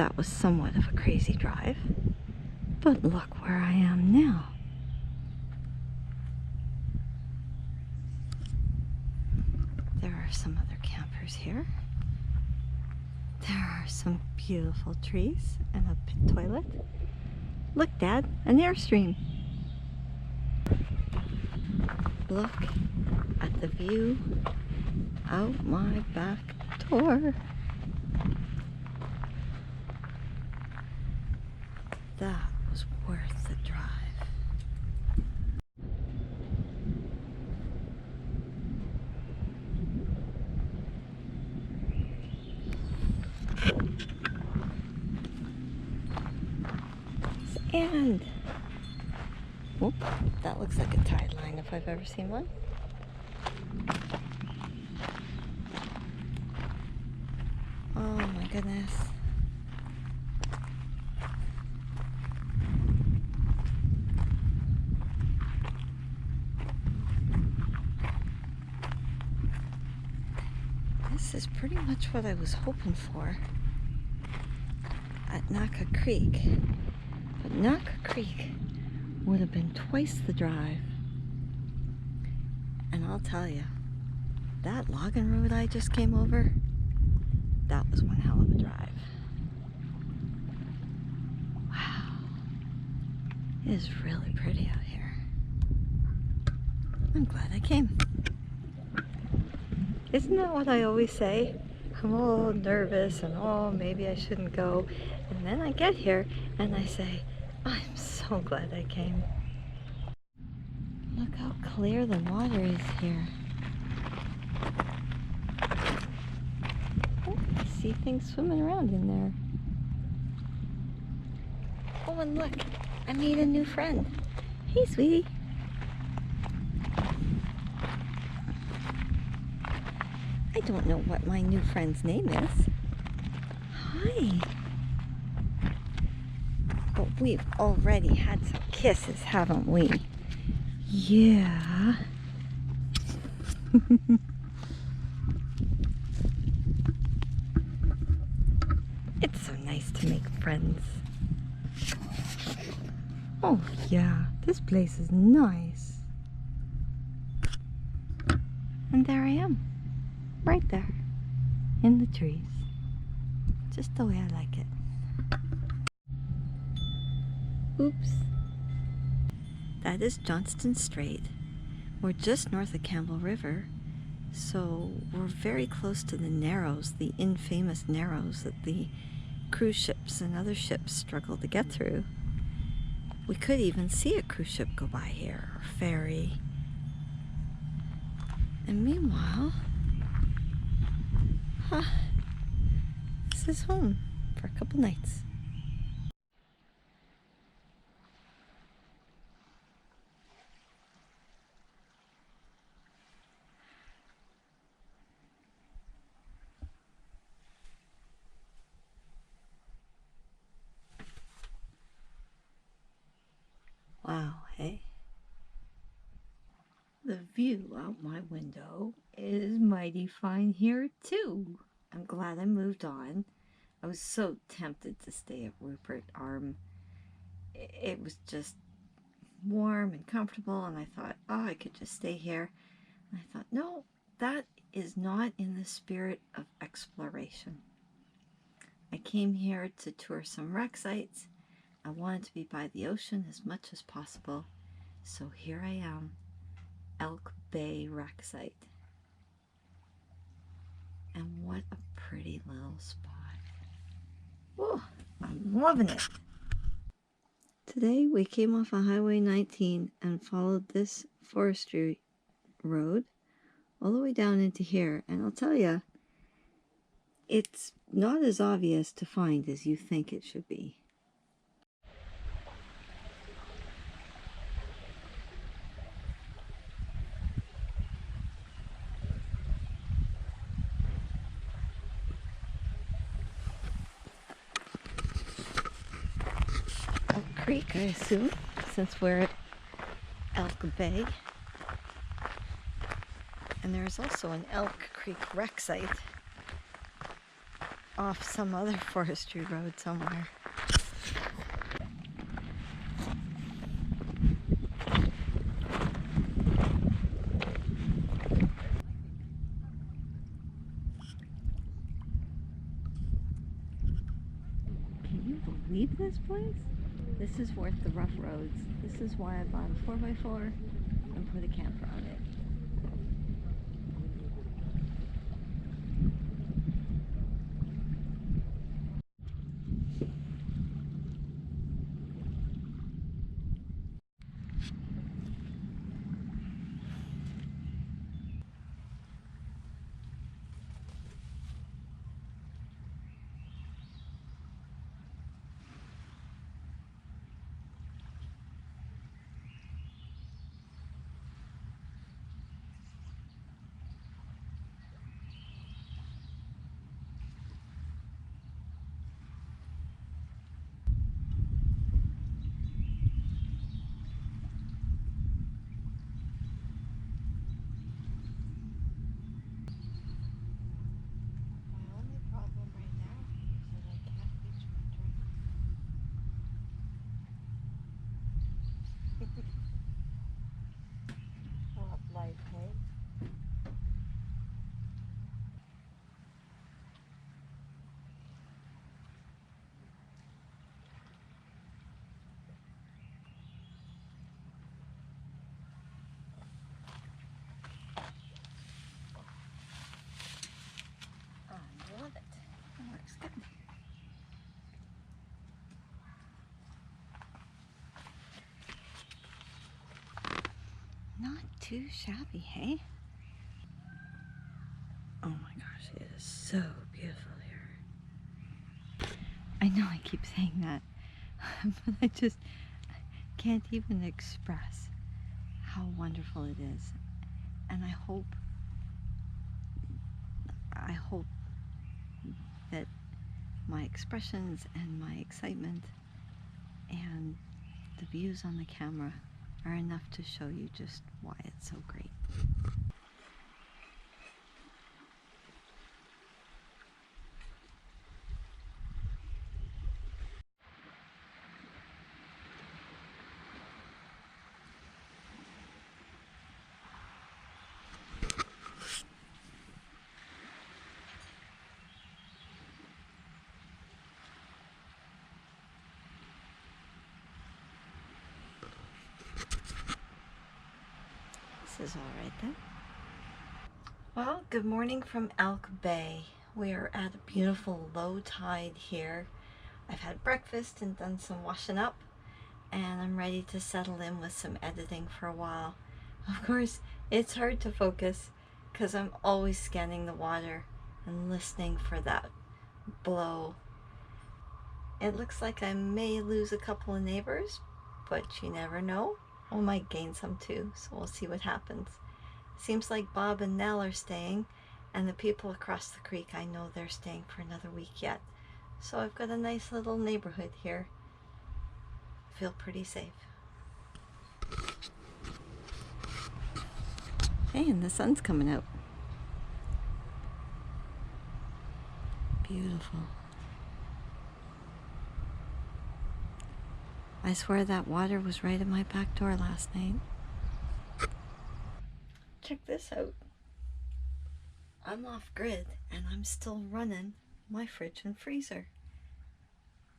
that was somewhat of a crazy drive, but look where I am now. There are some other campers here. There are some beautiful trees and a pit toilet. Look, Dad, an Airstream. Look at the view out my back door. That was worth the drive. And oh, that looks like a tide line if I've ever seen one. Oh my goodness. This is pretty much what I was hoping for at Knuckle Creek. But Knuckle Creek would have been twice the drive. And I'll tell you, that logging road I just came over, that was one hell of a drive. Wow. It is really pretty out here. I'm glad I came. Isn't that what I always say? I'm all nervous and oh, maybe I shouldn't go. And then I get here and I say, I'm so glad I came. Look how clear the water is here. Oh, I see things swimming around in there. Oh, and look, I made a new friend. Hey, sweetie. I don't know what my new friend's name is. Hi. But we've already had some kisses, haven't we? Yeah. It's so nice to make friends. Oh yeah, this place is nice. And there I am. Right there, in the trees, just the way I like it. Oops. That is Johnston Strait. We're just north of Campbell River, so we're very close to the Narrows, the infamous Narrows that the cruise ships and other ships struggle to get through. We could even see a cruise ship go by here, or ferry. And meanwhile, this is home for a couple nights. Wow, hey? The view out my window is mighty fine here too. I'm glad I moved on. I was so tempted to stay at Rupert Arm. It was just warm and comfortable, and I thought, oh, I could just stay here. And I thought, no, that is not in the spirit of exploration. I came here to tour some wreck sites. I wanted to be by the ocean as much as possible. So here I am, Elk Bay wreck site. And what a pretty little spot. Oh, I'm loving it. Today we came off of Highway 19 and followed this forestry road all the way down into here. And I'll tell you, it's not as obvious to find as you think it should be. Creek, I assume, since we're at Elk Bay. And there's also an Elk Creek wreck site off some other forestry road somewhere. Can you believe this place? This is worth the rough roads. This is why I bought a 4x4 and put a camper on it. Life, hey? I love it. It works good. Not too shabby, hey? Oh my gosh, it is so beautiful here. I know I keep saying that, but I just can't even express how wonderful it is. And I hope that my expressions and my excitement and the views on the camera are enough to show you just why it's so great. This is all right then. Well, good morning from Elk Bay. We are at a beautiful low tide here. I've had breakfast and done some washing up, and I'm ready to settle in with some editing for a while. Of course, it's hard to focus because I'm always scanning the water and listening for that blow. It looks like I may lose a couple of neighbors, but you never know. I might gain some too, so we'll see what happens. Seems like Bob and Nell are staying, and the people across the creek, I know they're staying for another week yet. So I've got a nice little neighborhood here. Feel pretty safe. Hey, and the sun's coming out. Beautiful. I swear that water was right at my back door last night. Check this out. I'm off grid and I'm still running my fridge and freezer.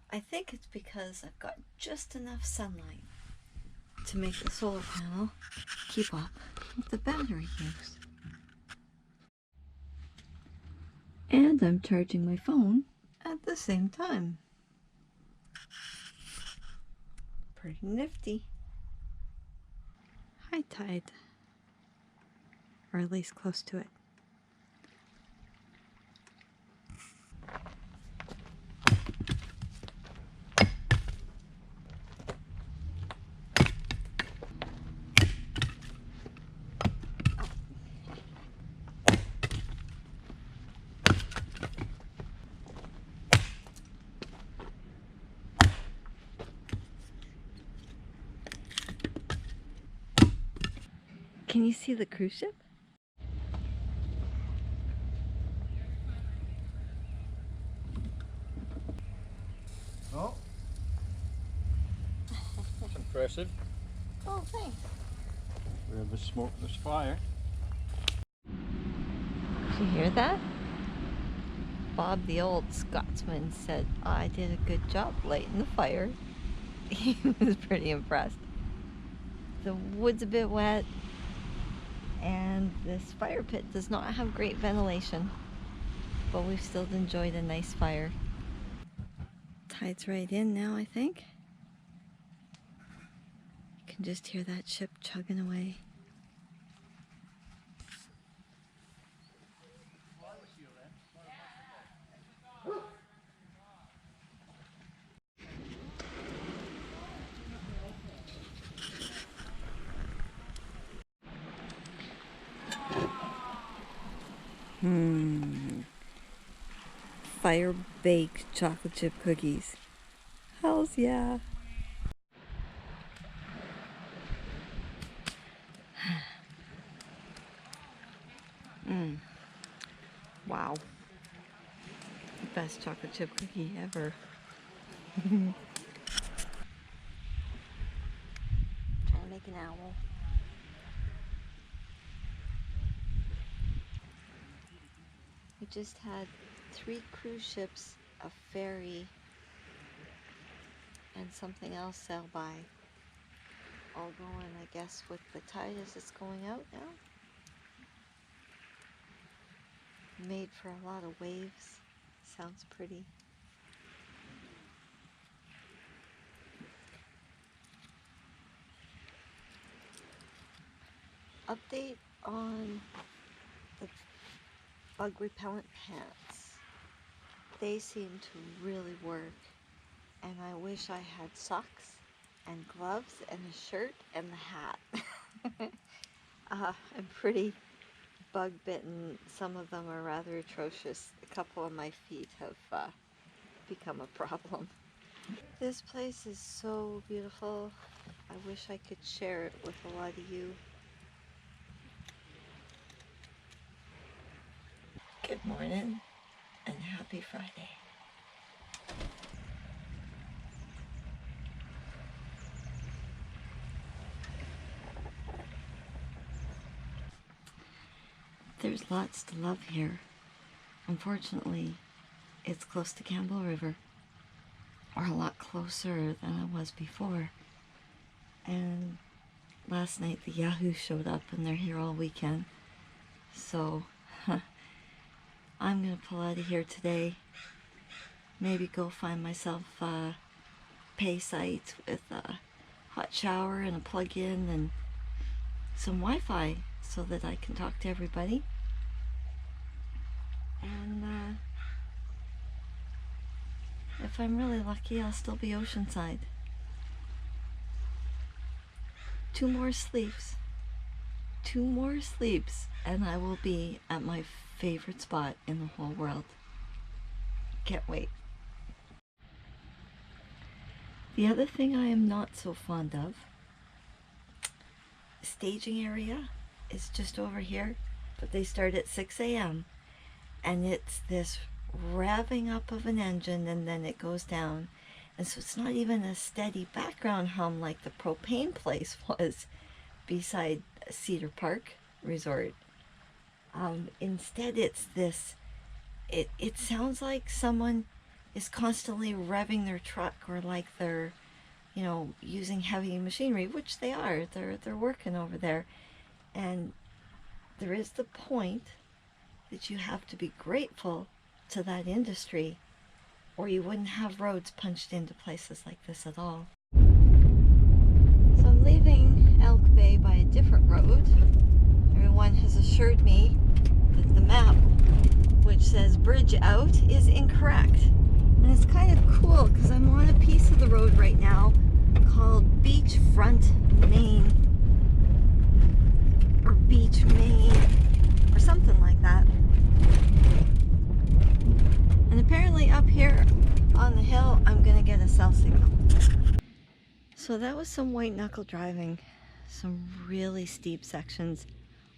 I think it's because I've got just enough sunlight to make the solar panel keep up with the battery use. And I'm charging my phone at the same time. Pretty nifty. High tide. Or at least close to it. Can you see the cruise ship? impressive. Oh, thanks. We have a smokeless fire. Did you hear that? Bob the old Scotsman said I did a good job lighting the fire. He was pretty impressed. The wood's a bit wet and this fire pit does not have great ventilation, but we've still enjoyed a nice fire. Tide's right in now, I think. You can just hear that ship chugging away. Fire baked chocolate chip cookies. Hells yeah. Wow. Best chocolate chip cookie ever. Trying to make an owl. We just had 3 cruise ships, a ferry, and something else sail by. All going, I guess, with the tide as it's going out now. Made for a lot of waves. Sounds pretty. Update on the bug repellent pants. They seem to really work, and I wish I had socks and gloves and a shirt and the hat. I'm pretty bug bitten. Some of them are rather atrocious. A couple of my feet have become a problem. This place is so beautiful. I wish I could share it with a lot of you. Good morning and happy Friday. There's lots to love here. Unfortunately, it's close to Campbell River, or a lot closer than it was before. And last night the Yahoo showed up and they're here all weekend. So I'm gonna pull out of here today. Maybe go find myself a pay site with a hot shower and a plug-in and some Wi-Fi so that I can talk to everybody. And if I'm really lucky, I'll still be Oceanside. 2 more sleeps. 2 more sleeps and I will be at my favorite spot in the whole world. Can't wait. The other thing I am not so fond of, staging area is just over here, but they start at 6 a.m. and it's this revving up of an engine and then it goes down, and so it's not even a steady background hum like the propane place was beside Cedar Park Resort. Instead it's this, it sounds like someone is constantly revving their truck, or like they're, you know, using heavy machinery, which they are. They're working over there. And there is the point that you have to be grateful to that industry, or you wouldn't have roads punched into places like this at all. So I'm leaving Elk Bay by a different road. Everyone has assured me that the map, which says bridge out, is incorrect. And it's kind of cool because I'm on a piece of the road right now called Beachfront Main, or Beach Main, or something like that. And apparently up here on the hill I'm gonna get a cell signal. So that was some white knuckle driving, some really steep sections.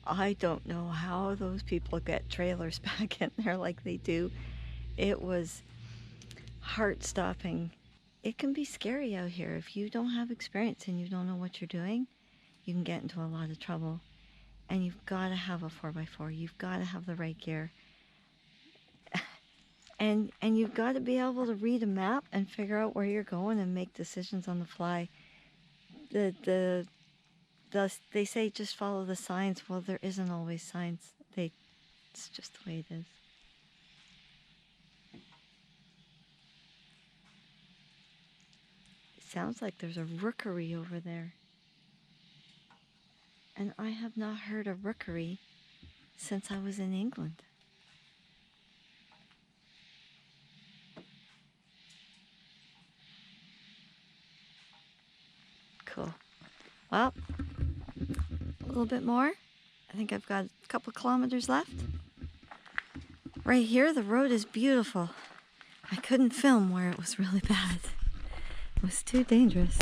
I don't know how those people get trailers back in there like they do. It was heart-stopping it can be scary out here. If you don't have experience and you don't know what you're doing, you can get into a lot of trouble. And you've got to have a 4x4. You've got to have the right gear. And you've got to be able to read a map and figure out where you're going and make decisions on the fly. They say just follow the signs. Well, there isn't always signs. It's just the way it is. It sounds like there's a rookery over there. And I have not heard a rookery since I was in England. Cool. Well, a little bit more. I think I've got a couple kilometers left. Right here, the road is beautiful. I couldn't film where it was really bad. It was too dangerous.